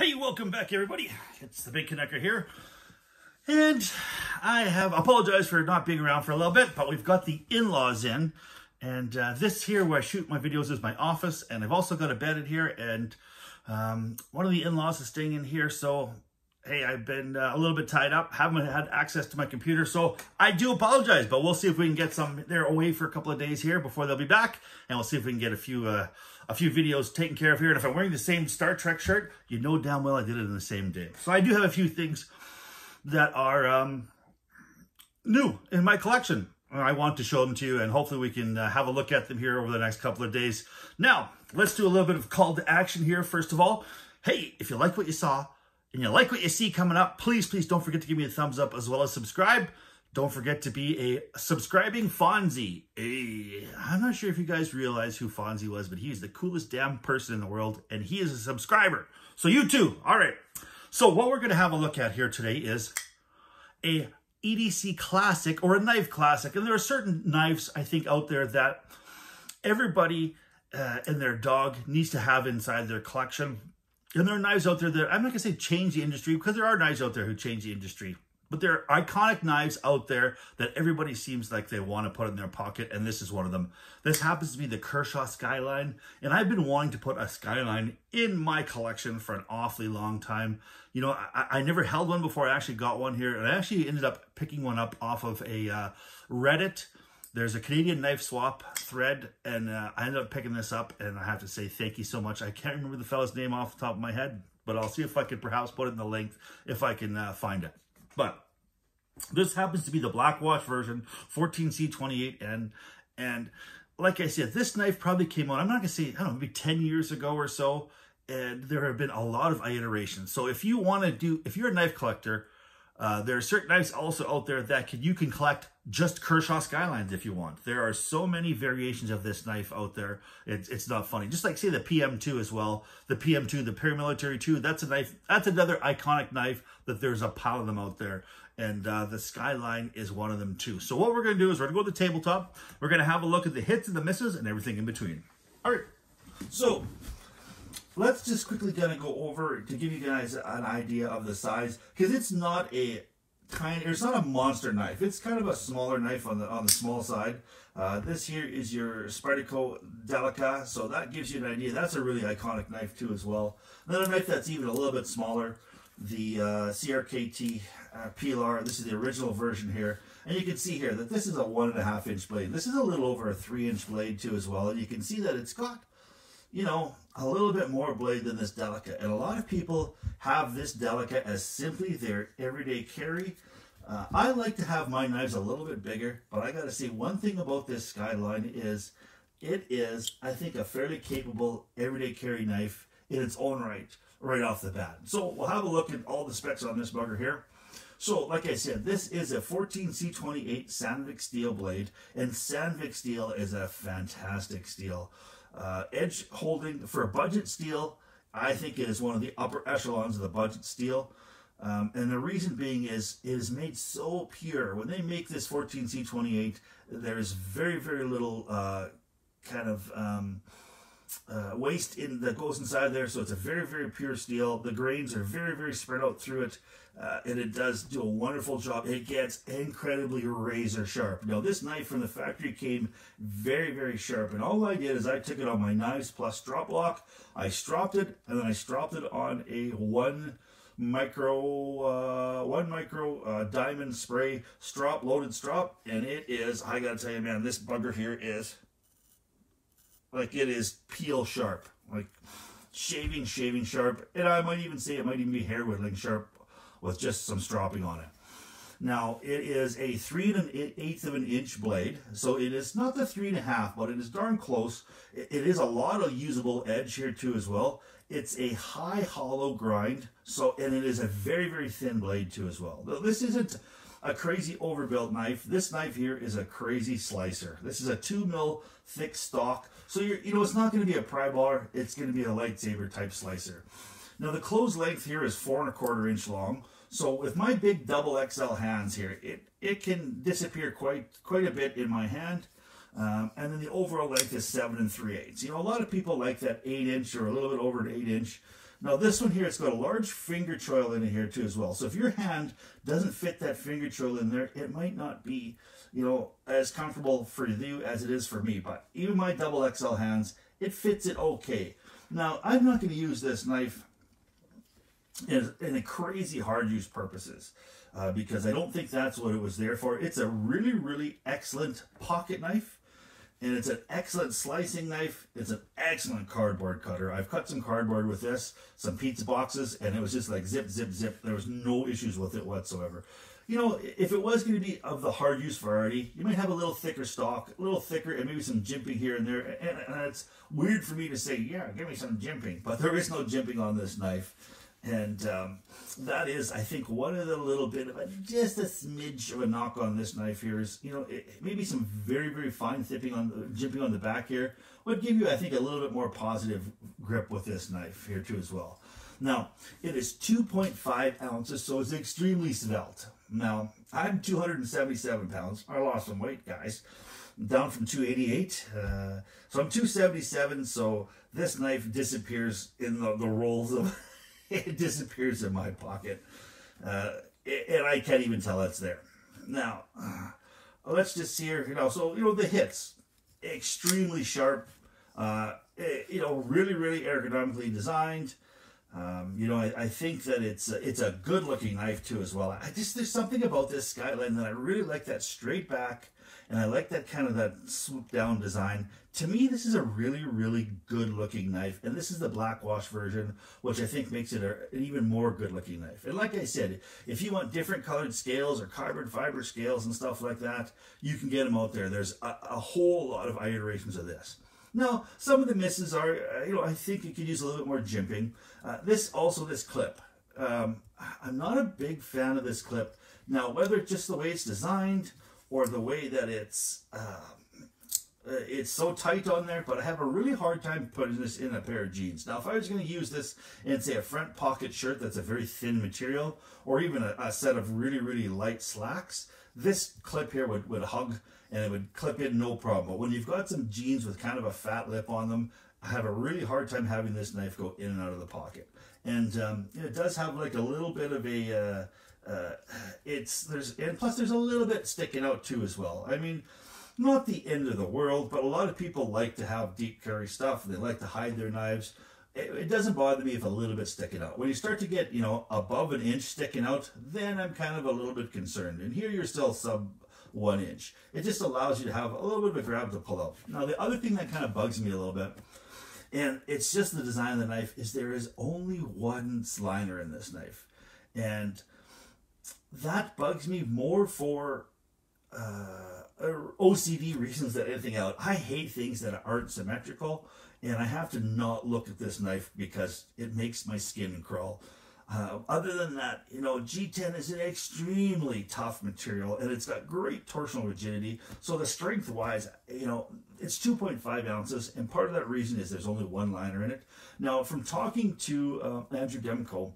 Hey, welcome back everybody. It's the Big Connector here. And I have apologized for not being around for a little bit, but we've got the in-laws in. And this here where I shoot my videos is my office. And I've also got a bed in here. And one of the in-laws is staying in here. So, hey, I've been a little bit tied up. Haven't had access to my computer. So I do apologize. But we'll see if we can get some. They're away for a couple of days here before they'll be back. And we'll see if we can get a few videos taken care of here. And if I'm wearing the same Star Trek shirt, you know damn well I did it in the same day. So I do have a few things that are new in my collection. I want to show them to you, and hopefully we can have a look at them here over the next couple of days. Now, let's do a little bit of call to action here. First of all, hey, if you like what you saw and you like what you see coming up, please don't forget to give me a thumbs up as well as subscribe. Don't forget to be a subscribing Fonzie. Hey, I'm not sure if you guys realize who Fonzie was, but he's the coolest damn person in the world, and he is a subscriber. So you too. All right. So what we're going to have a look at here today is a EDC classic or a knife classic. And there are certain knives, I think, out there that everybody and their dog needs to have inside their collection. And there are knives out there that, I'm not going to say change the industry, because there are knives out there who change the industry. But there are iconic knives out there that everybody seems like they want to put in their pocket, and this is one of them. This happens to be the Kershaw Skyline, and I've been wanting to put a Skyline in my collection for an awfully long time. You know, I never held one before I actually got one here, and I actually ended up picking one up off of a Reddit. There's a Canadian knife swap thread, and I ended up picking this up, and I have to say thank you so much. I can't remember the fellow's name off the top of my head, but I'll see if I could perhaps put it in the link if I can find it. But this happens to be the black wash version, 14C28N. And like I said, this knife probably came out, I'm not going to say, I don't know, maybe 10 years ago or so. And there have been a lot of iterations. So if you want to do, if you're a knife collector, there are certain knives also out there that you can collect just Kershaw Skylines if you want. There are so many variations of this knife out there. It's not funny. Just like, say, the PM2 as well. The PM2, the Paramilitary 2, that's a knife. That's another iconic knife that there's a pile of them out there. And the Skyline is one of them too. So what we're going to do is we're going to go to the tabletop. We're going to have a look at the hits and the misses and everything in between. All right. So let's just quickly kind of go over to give you guys an idea of the size, because it's not a tiny, it's not a monster knife. It's kind of a smaller knife on the small side. This here is your Spyderco Delica, so that gives you an idea. That's a really iconic knife too as well. Another knife that's even a little bit smaller, the CRKT Pilar. This is the original version here, and you can see here that this is a 1.5 inch blade. This is a little over a 3 inch blade too as well, and you can see that it's got, you know, a little bit more blade than this Delica. And a lot of people have this Delica as simply their everyday carry. I like to have my knives a little bit bigger, but I gotta say, one thing about this Skyline is it is, I think, a fairly capable everyday carry knife in its own right off the bat. So we'll have a look at all the specs on this bugger here. So, like I said, this is a 14C28 Sandvik steel blade, and Sandvik steel is a fantastic steel. Edge holding for a budget steel, I think it is one of the upper echelons of the budget steel. And the reason being is it is made so pure. When they make this 14C28, there's very, very little waste that goes inside there, so it's a very, very pure steel. The grains are very, very spread out through it, and it does do a wonderful job. It gets incredibly razor sharp. Now, this knife from the factory came very, very sharp, and all I did is I took it on my Knives Plus drop lock, I stropped it, and then I stropped it on a 1 micro diamond spray strop, loaded strop, and it is, I gotta tell you, man, this bugger here is, like, it is peel sharp, like shaving sharp, and I might even say it might even be hair whittling sharp with just some stropping on it. Now, it is a 3 1/8 of an inch blade, so it is not the 3 1/2, but it is darn close. It is a lot of usable edge here too as well. It's a high hollow grind, so, and it is a very, very thin blade too as well. Now, this isn't a crazy overbuilt knife. This knife here is a crazy slicer. This is a 2 mil thick stock, so you know, it's not going to be a pry bar. It's going to be a lightsaber type slicer. Now, the closed length here is 4 1/4 inch long. So with my big double XL hands here, it can disappear quite a bit in my hand. And then the overall length is 7 3/8. You know, a lot of people like that 8 inch or a little bit over an 8 inch. Now this one here, it's got a large finger choil in it here too as well. So if your hand doesn't fit that finger choil in there, it might not be, you know, as comfortable for you as it is for me. But even my double XL hands, it fits it okay. Now I'm not going to use this knife in a crazy hard use purposes because I don't think that's what it was there for. It's a really, really excellent pocket knife. And it's an excellent slicing knife. It's an excellent cardboard cutter. I've cut some cardboard with this, some pizza boxes, and it was just like zip, zip, zip. There was no issues with it whatsoever. You know, if it was going to be of the hard use variety, you might have a little thicker stock, a little thicker, and maybe some jimping here and there. And it's weird for me to say, yeah, give me some jimping. But there is no jimping on this knife. And that is, I think, one of the little bit of just a smidge of a knock on this knife here is, you know, maybe some very, very fine jimping on the back here would give you, I think, a little bit more positive grip with this knife here too as well. Now, it is 2.5 ounces, so it's extremely svelte. Now, I'm 277 pounds. I lost some weight, guys. I'm down from 288. So I'm 277, so this knife disappears in the rolls of... It disappears in my pocket, and I can't even tell it's there. Now, let's just see here, you know, so, you know, the hits, extremely sharp, you know, really, really ergonomically designed. You know, I think that it's a good looking knife too as well. There's something about this Skyline that I really like, that straight back, and I like that kind of that swoop down design. To me, this is a really, really good looking knife, and this is the black wash version, which I think makes it an even more good looking knife. And like I said, if you want different colored scales or carbon fiber scales and stuff like that, you can get them out there. There's a whole lot of iterations of this. Now, some of the misses are, you know, I think you could use a little bit more jimping. This clip. I'm not a big fan of this clip. Now, whether it's just the way it's designed or the way that it's so tight on there, but I have a really hard time putting this in a pair of jeans. Now, if I was going to use this in, say, a front pocket shirt that's a very thin material, or even a set of really, really light slacks, this clip here would hug and it would clip in no problem. But when you've got some jeans with kind of a fat lip on them, I have a really hard time having this knife go in and out of the pocket. And it does have like a little bit of a, plus there's a little bit sticking out too as well. I mean, not the end of the world, but a lot of people like to have deep carry stuff. They like to hide their knives. It doesn't bother me if a little bit sticking out. When you start to get, you know, above an inch sticking out, then I'm kind of a little bit concerned. And here you're still sub 1 inch. It just allows you to have a little bit of a grab to pull out. Now, the other thing that kind of bugs me a little bit, and it's just the design of the knife, is there is only one liner in this knife. And that bugs me more for OCD reasons than anything else. I hate things that aren't symmetrical, and I have to not look at this knife because it makes my skin crawl. Other than that, you know, G10 is an extremely tough material, and it's got great torsional rigidity. So the strength-wise, you know, it's 2.5 ounces, and part of that reason is there's only one liner in it. Now, from talking to Andrew Demko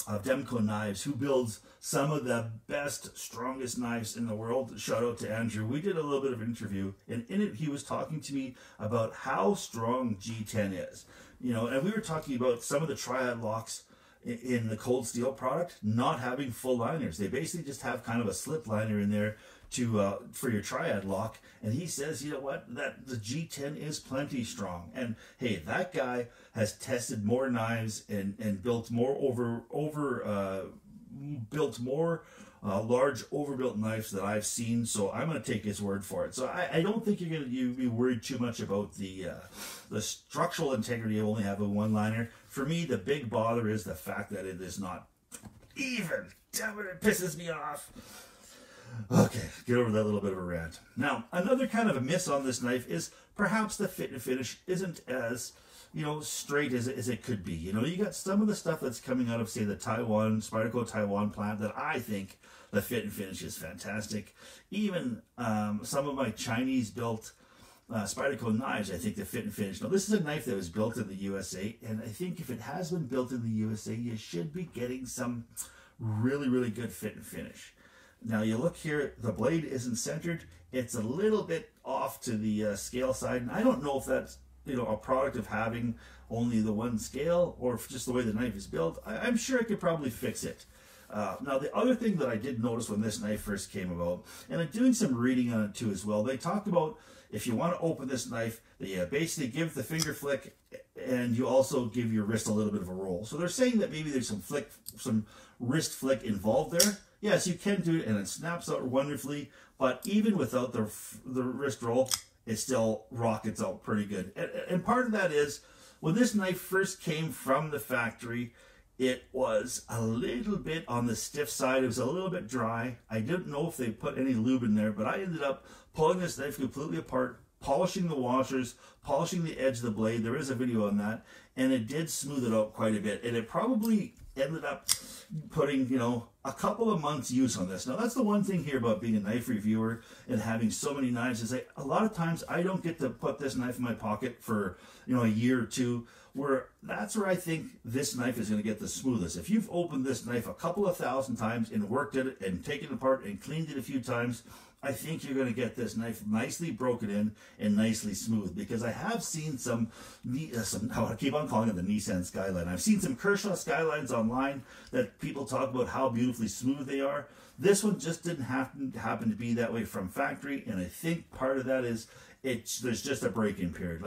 of Demko Knives, who builds some of the best, strongest knives in the world, shout out to Andrew, we did a little bit of an interview, and in it he was talking to me about how strong G10 is. You know, and we were talking about some of the triad locks in the cold steel product not having full liners. They basically just have kind of a slip liner in there to for your triad lock. And he says, you know what, that the G10 is plenty strong. And hey, that guy has tested more knives and built more large overbuilt knives that I've seen, so I'm going to take his word for it. So I don't think you're going to be worried too much about the structural integrity of only having one liner. For me, the big bother is the fact that it is not even. Damn it, it pisses me off. Okay, get over that little bit of a rant. Now, another kind of a miss on this knife is perhaps the fit and finish isn't as, you know, straight as it could be. You know, you got some of the stuff that's coming out of, say, the Spyderco Taiwan plant that I think the fit and finish is fantastic. Even some of my Chinese-built Spyderco knives, I think the fit and finish. Now, this is a knife that was built in the USA, and I think if it has been built in the USA, you should be getting some really, really good fit and finish. Now, you look here, the blade isn't centered. It's a little bit off to the scale side, and I don't know if that's a product of having only the one scale, or just the way the knife is built, I'm sure I could probably fix it. Now, the other thing that I did notice when this knife first came about, and I'm doing some reading on it too as well, they talked about if you want to open this knife, that you basically give the finger flick, and you also give your wrist a little bit of a roll. So they're saying that maybe there's some wrist flick involved there. Yes, you can do it, and it snaps out wonderfully, but even without the wrist roll, it still rockets out pretty good. And part of that is, when this knife first came from the factory, it was a little bit on the stiff side. It was a little bit dry. I didn't know if they put any lube in there, but I ended up pulling this knife completely apart, polishing the washers, polishing the edge of the blade. There is a video on that, and it did smooth it out quite a bit. And it probably ended up putting, a couple of months use on this. Now, that's the one thing here about being a knife reviewer and having so many knives, is a lot of times I don't get to put this knife in my pocket for, a year or two, that's where I think this knife is going to get the smoothest. If you've opened this knife a couple of thousand times and worked it and taken it apart and cleaned it a few times, I think you're going to get this knife nicely broken in and nicely smooth, because I have seen I keep on calling it the Nissan Skyline. I've seen some Kershaw Skylines online that people talk about how beautifully smooth they are. This one just didn't happen to be that way from factory, and I think part of that is there's just a break-in period.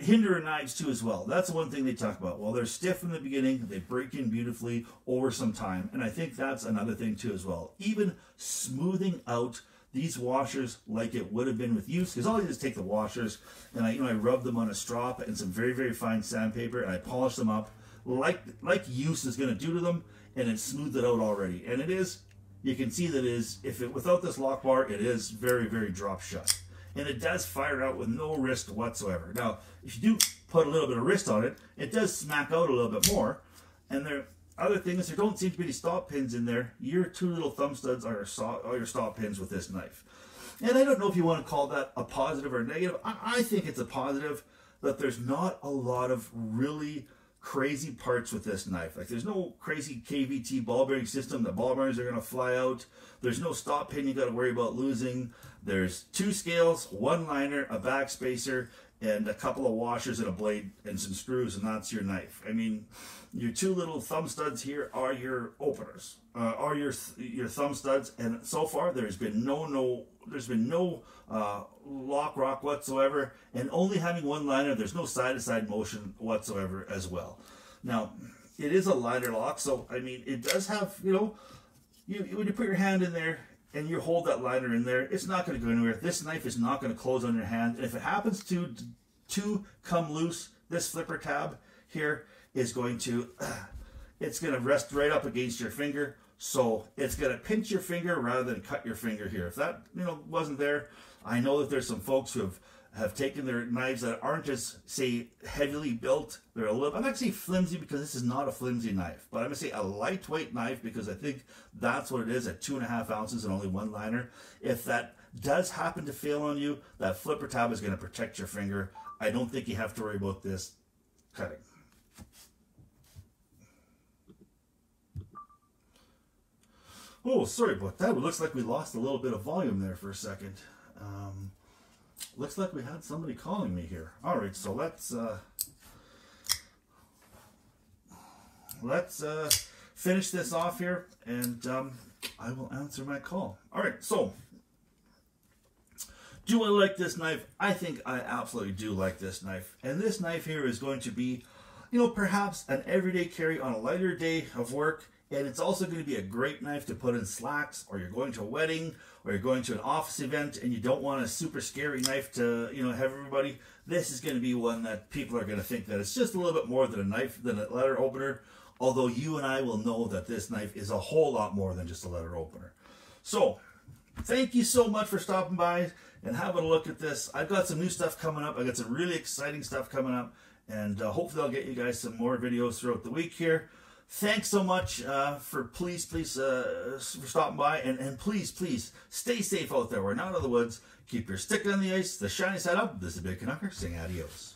Hinderer knives too as well. That's the one thing they talk about. Well, they're stiff in the beginning, they break in beautifully over some time. And I think that's another thing too as well. Even smoothing out these washers like it would have been with use, because all you do is take the washers and I rub them on a strop and some very, very fine sandpaper, and I polish them up like use is going to do to them, and it smoothed it out already. And it is, you can see that without this lock bar, it is very, very drop shut. And it does fire out with no wrist whatsoever. Now, if you do put a little bit of wrist on it, it does smack out a little bit more. And there other thing is, there don't seem to be any stop pins in there. Your two little thumb studs are your stop pins with this knife. And I don't know if you want to call that a positive or a negative. I think it's a positive that there's not a lot of really crazy parts with this knife. Like, there's no crazy KVT ball bearing system. The ball bearings are going to fly out. There's no stop pin you got to worry about losing. There's 2 scales, 1 liner, a back spacer, and a couple of washers and a blade and some screws, and that's your knife. I mean, your 2 little thumb studs here are your openers, are your thumb studs, and so far there's been no lock rock whatsoever, and only having 1 liner, there's no side-to-side motion whatsoever as well. Now, it is a liner lock, so I mean, it does have, when you put your hand in there and you hold that liner in there, it's not going to go anywhere. This knife is not going to close on your hand. And if it happens to come loose, this flipper tab here is going to, it's going to rest right up against your finger. So it's going to pinch your finger rather than cut your finger here. If that, wasn't there, I know that there's some folks who have taken their knives that aren't as, say, heavily built. They're a little, I'm not going to say flimsy, because this is not a flimsy knife, but I'm going to say a lightweight knife, because I think that's what it is at 2.5 ounces and only 1 liner. If that does happen to fail on you, that flipper tab is going to protect your finger. I don't think you have to worry about this cutting. Oh, sorry about that. It looks like we lost a little bit of volume there for a second. Looks like we had somebody calling me here. All right, so let's finish this off here, and I will answer my call. All right, so do I like this knife? I think I absolutely do like this knife. And this knife here is going to be, perhaps an everyday carry on a lighter day of work. And it's also going to be a great knife to put in slacks, or you're going to a wedding, or you're going to an office event and you don't want a super scary knife to, have everybody. This is going to be one that people are going to think that it's just a little bit more than a knife, than a letter opener. Although you and I will know that this knife is a whole lot more than just a letter opener. So, thank you so much for stopping by and having a look at this. I've got some new stuff coming up. I've got some really exciting stuff coming up. And hopefully I'll get you guys some more videos throughout the week here. Thanks so much for please for stopping by, and please stay safe out there. We're not out of the woods. Keep your stick on the ice, the shiny side up. This is Big Canucker saying adios.